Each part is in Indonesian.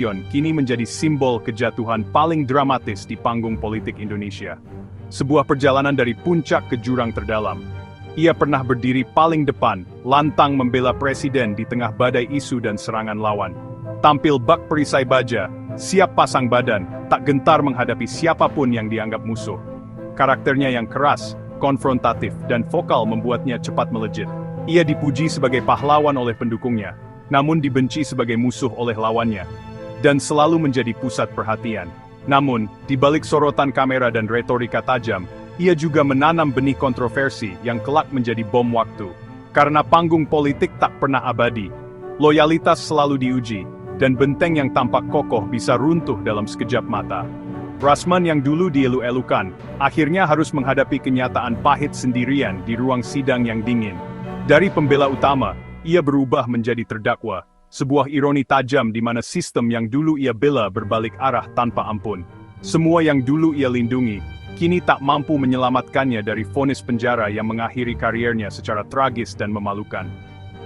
Nasution kini menjadi simbol kejatuhan paling dramatis di panggung politik Indonesia. Sebuah perjalanan dari puncak ke jurang terdalam. Ia pernah berdiri paling depan, lantang membela presiden di tengah badai isu dan serangan lawan. Tampil bak perisai baja, siap pasang badan, tak gentar menghadapi siapapun yang dianggap musuh. Karakternya yang keras, konfrontatif, dan vokal membuatnya cepat melejit. Ia dipuji sebagai pahlawan oleh pendukungnya, namun dibenci sebagai musuh oleh lawannya, dan selalu menjadi pusat perhatian. Namun, di balik sorotan kamera dan retorika tajam, ia juga menanam benih kontroversi yang kelak menjadi bom waktu. Karena panggung politik tak pernah abadi, loyalitas selalu diuji, dan benteng yang tampak kokoh bisa runtuh dalam sekejap mata. Rasman yang dulu dielu-elukan, akhirnya harus menghadapi kenyataan pahit sendirian di ruang sidang yang dingin. Dari pembela utama, ia berubah menjadi terdakwa, sebuah ironi tajam di mana sistem yang dulu ia bela berbalik arah tanpa ampun. Semua yang dulu ia lindungi, kini tak mampu menyelamatkannya dari vonis penjara yang mengakhiri kariernya secara tragis dan memalukan.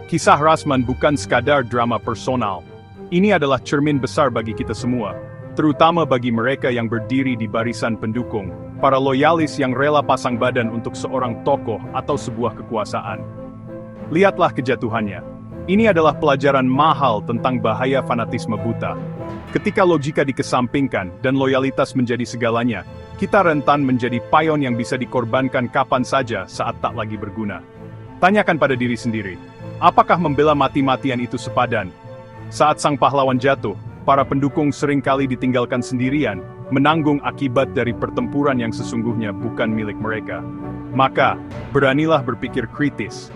Kisah Rasman bukan sekadar drama personal. Ini adalah cermin besar bagi kita semua, terutama bagi mereka yang berdiri di barisan pendukung, para loyalis yang rela pasang badan untuk seorang tokoh atau sebuah kekuasaan. Lihatlah kejatuhannya. Ini adalah pelajaran mahal tentang bahaya fanatisme buta. Ketika logika dikesampingkan dan loyalitas menjadi segalanya, kita rentan menjadi payon yang bisa dikorbankan kapan saja saat tak lagi berguna. Tanyakan pada diri sendiri, apakah membela mati-matian itu sepadan? Saat sang pahlawan jatuh, para pendukung seringkali ditinggalkan sendirian, menanggung akibat dari pertempuran yang sesungguhnya bukan milik mereka. Maka, beranilah berpikir kritis.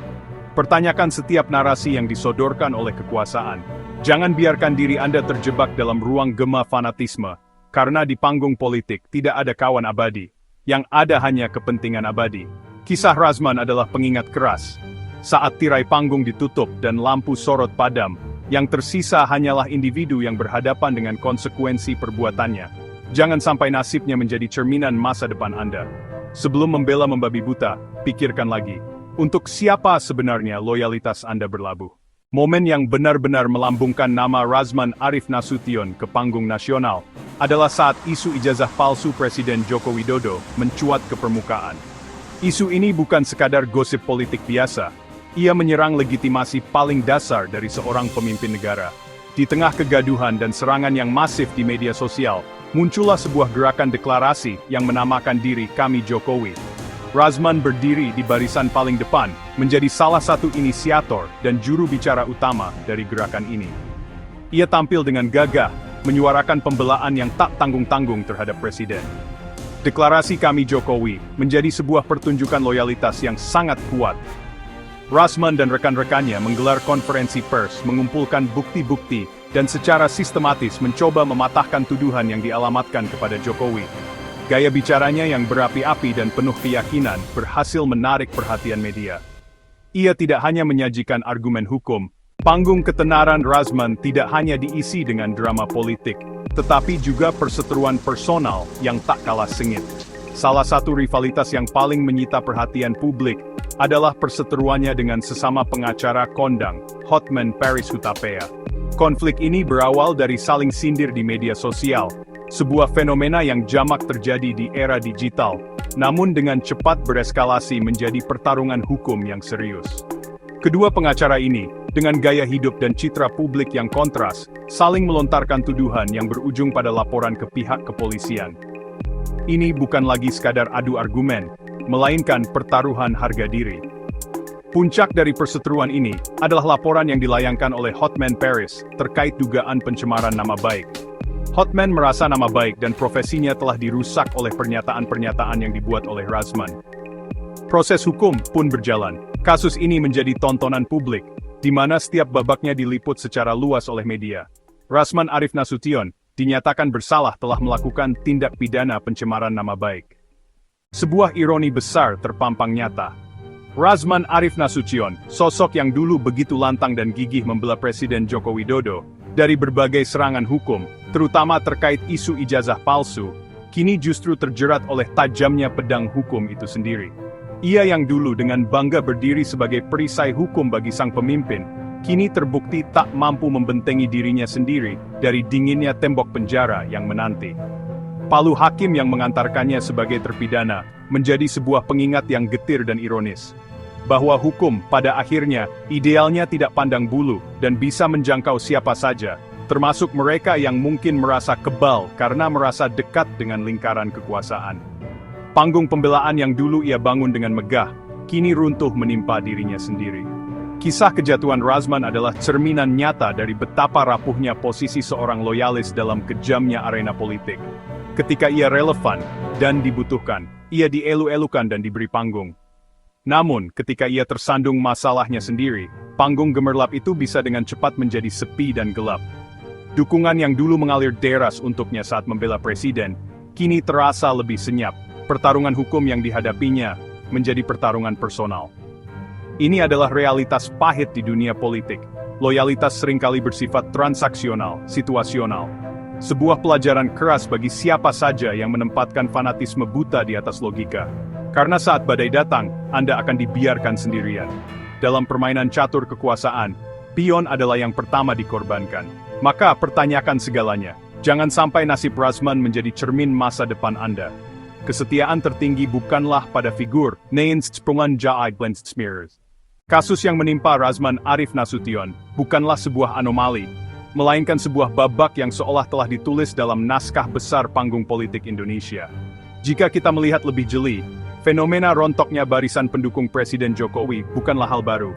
Pertanyakan setiap narasi yang disodorkan oleh kekuasaan. Jangan biarkan diri Anda terjebak dalam ruang gema fanatisme, karena di panggung politik tidak ada kawan abadi, yang ada hanya kepentingan abadi. Kisah Rasman adalah pengingat keras. Saat tirai panggung ditutup dan lampu sorot padam, yang tersisa hanyalah individu yang berhadapan dengan konsekuensi perbuatannya. Jangan sampai nasibnya menjadi cerminan masa depan Anda. Sebelum membela membabi buta, pikirkan lagi, untuk siapa sebenarnya loyalitas Anda berlabuh. Momen yang benar-benar melambungkan nama Rasman Arif Nasution ke panggung nasional adalah saat isu ijazah palsu Presiden Joko Widodo mencuat ke permukaan. Isu ini bukan sekadar gosip politik biasa, ia menyerang legitimasi paling dasar dari seorang pemimpin negara. Di tengah kegaduhan dan serangan yang masif di media sosial, muncullah sebuah gerakan deklarasi yang menamakan diri Kami Jokowi. Rasman berdiri di barisan paling depan, menjadi salah satu inisiator dan juru bicara utama dari gerakan ini. Ia tampil dengan gagah, menyuarakan pembelaan yang tak tanggung-tanggung terhadap presiden. Deklarasi Kami Jokowi menjadi sebuah pertunjukan loyalitas yang sangat kuat. Rasman dan rekan-rekannya menggelar konferensi pers, mengumpulkan bukti-bukti, dan secara sistematis mencoba mematahkan tuduhan yang dialamatkan kepada Jokowi. Gaya bicaranya yang berapi-api dan penuh keyakinan berhasil menarik perhatian media. Ia tidak hanya menyajikan argumen hukum, panggung ketenaran Rasman tidak hanya diisi dengan drama politik, tetapi juga perseteruan personal yang tak kalah sengit. Salah satu rivalitas yang paling menyita perhatian publik adalah perseteruannya dengan sesama pengacara kondang, Hotman Paris Hutapea. Konflik ini berawal dari saling sindir di media sosial, sebuah fenomena yang jamak terjadi di era digital, namun dengan cepat bereskalasi menjadi pertarungan hukum yang serius. Kedua pengacara ini, dengan gaya hidup dan citra publik yang kontras, saling melontarkan tuduhan yang berujung pada laporan ke pihak kepolisian. Ini bukan lagi sekadar adu argumen, melainkan pertaruhan harga diri. Puncak dari perseteruan ini adalah laporan yang dilayangkan oleh Hotman Paris terkait dugaan pencemaran nama baik. Hotman merasa nama baik dan profesinya telah dirusak oleh pernyataan-pernyataan yang dibuat oleh Rasman. Proses hukum pun berjalan. Kasus ini menjadi tontonan publik, di mana setiap babaknya diliput secara luas oleh media. Rasman Arif Nasution dinyatakan bersalah telah melakukan tindak pidana pencemaran nama baik. Sebuah ironi besar terpampang nyata. Rasman Arif Nasution, sosok yang dulu begitu lantang dan gigih membela Presiden Joko Widodo dari berbagai serangan hukum, terutama terkait isu ijazah palsu, kini justru terjerat oleh tajamnya pedang hukum itu sendiri. Ia yang dulu dengan bangga berdiri sebagai perisai hukum bagi sang pemimpin, kini terbukti tak mampu membentengi dirinya sendiri dari dinginnya tembok penjara yang menanti. Palu hakim yang mengantarkannya sebagai terpidana menjadi sebuah pengingat yang getir dan ironis. Bahwa hukum, pada akhirnya, idealnya tidak pandang bulu dan bisa menjangkau siapa saja, termasuk mereka yang mungkin merasa kebal karena merasa dekat dengan lingkaran kekuasaan. Panggung pembelaan yang dulu ia bangun dengan megah, kini runtuh menimpa dirinya sendiri. Kisah kejatuhan Razman adalah cerminan nyata dari betapa rapuhnya posisi seorang loyalis dalam kejamnya arena politik. Ketika ia relevan dan dibutuhkan, ia dielu-elukan dan diberi panggung. Namun, ketika ia tersandung masalahnya sendiri, panggung gemerlap itu bisa dengan cepat menjadi sepi dan gelap. Dukungan yang dulu mengalir deras untuknya saat membela presiden, kini terasa lebih senyap. Pertarungan hukum yang dihadapinya menjadi pertarungan personal. Ini adalah realitas pahit di dunia politik. Loyalitas seringkali bersifat transaksional, situasional. Sebuah pelajaran keras bagi siapa saja yang menempatkan fanatisme buta di atas logika. Karena saat badai datang, Anda akan dibiarkan sendirian. Dalam permainan catur kekuasaan, pion adalah yang pertama dikorbankan. Maka pertanyakan segalanya. Jangan sampai nasib Razman menjadi cermin masa depan Anda. Kesetiaan tertinggi bukanlah pada figur, neinsprongan jaid blensmers. Kasus yang menimpa Razman Arif Nasution bukanlah sebuah anomali, melainkan sebuah babak yang seolah telah ditulis dalam naskah besar panggung politik Indonesia. Jika kita melihat lebih jeli, fenomena rontoknya barisan pendukung Presiden Jokowi bukanlah hal baru.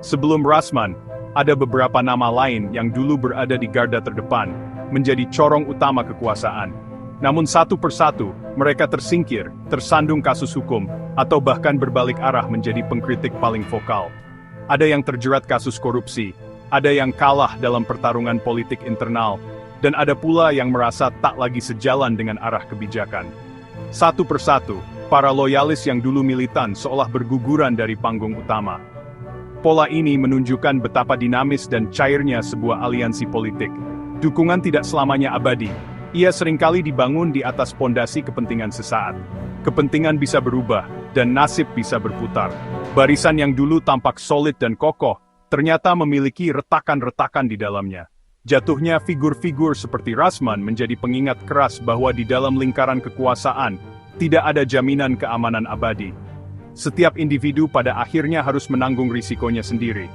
Sebelum Razman, ada beberapa nama lain yang dulu berada di garda terdepan, menjadi corong utama kekuasaan. Namun satu persatu, mereka tersingkir, tersandung kasus hukum, atau bahkan berbalik arah menjadi pengkritik paling vokal. Ada yang terjerat kasus korupsi, ada yang kalah dalam pertarungan politik internal, dan ada pula yang merasa tak lagi sejalan dengan arah kebijakan. Satu persatu, para loyalis yang dulu militan seolah berguguran dari panggung utama. Pola ini menunjukkan betapa dinamis dan cairnya sebuah aliansi politik. Dukungan tidak selamanya abadi. Ia seringkali dibangun di atas pondasi kepentingan sesaat. Kepentingan bisa berubah, dan nasib bisa berputar. Barisan yang dulu tampak solid dan kokoh, ternyata memiliki retakan-retakan di dalamnya. Jatuhnya figur-figur seperti Razman menjadi pengingat keras bahwa di dalam lingkaran kekuasaan, tidak ada jaminan keamanan abadi. Setiap individu pada akhirnya harus menanggung risikonya sendiri.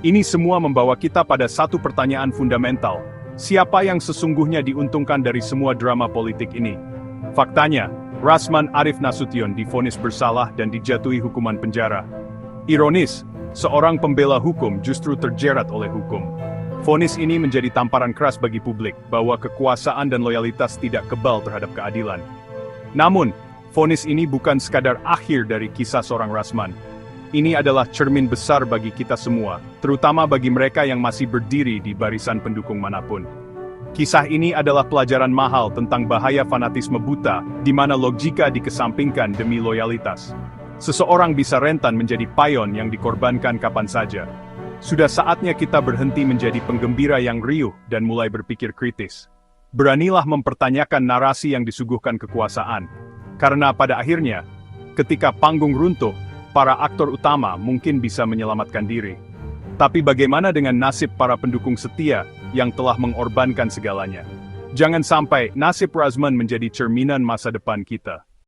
Ini semua membawa kita pada satu pertanyaan fundamental. Siapa yang sesungguhnya diuntungkan dari semua drama politik ini? Faktanya, Razman Arif Nasution divonis bersalah dan dijatuhi hukuman penjara. Ironis, seorang pembela hukum justru terjerat oleh hukum. Vonis ini menjadi tamparan keras bagi publik bahwa kekuasaan dan loyalitas tidak kebal terhadap keadilan. Namun, vonis ini bukan sekadar akhir dari kisah seorang Razman. Ini adalah cermin besar bagi kita semua, terutama bagi mereka yang masih berdiri di barisan pendukung manapun. Kisah ini adalah pelajaran mahal tentang bahaya fanatisme buta, di mana logika dikesampingkan demi loyalitas. Seseorang bisa rentan menjadi payon yang dikorbankan kapan saja. Sudah saatnya kita berhenti menjadi penggembira yang riuh dan mulai berpikir kritis. Beranilah mempertanyakan narasi yang disuguhkan kekuasaan. Karena pada akhirnya, ketika panggung runtuh, para aktor utama mungkin bisa menyelamatkan diri. Tapi bagaimana dengan nasib para pendukung setia yang telah mengorbankan segalanya? Jangan sampai nasib Razman menjadi cerminan masa depan kita.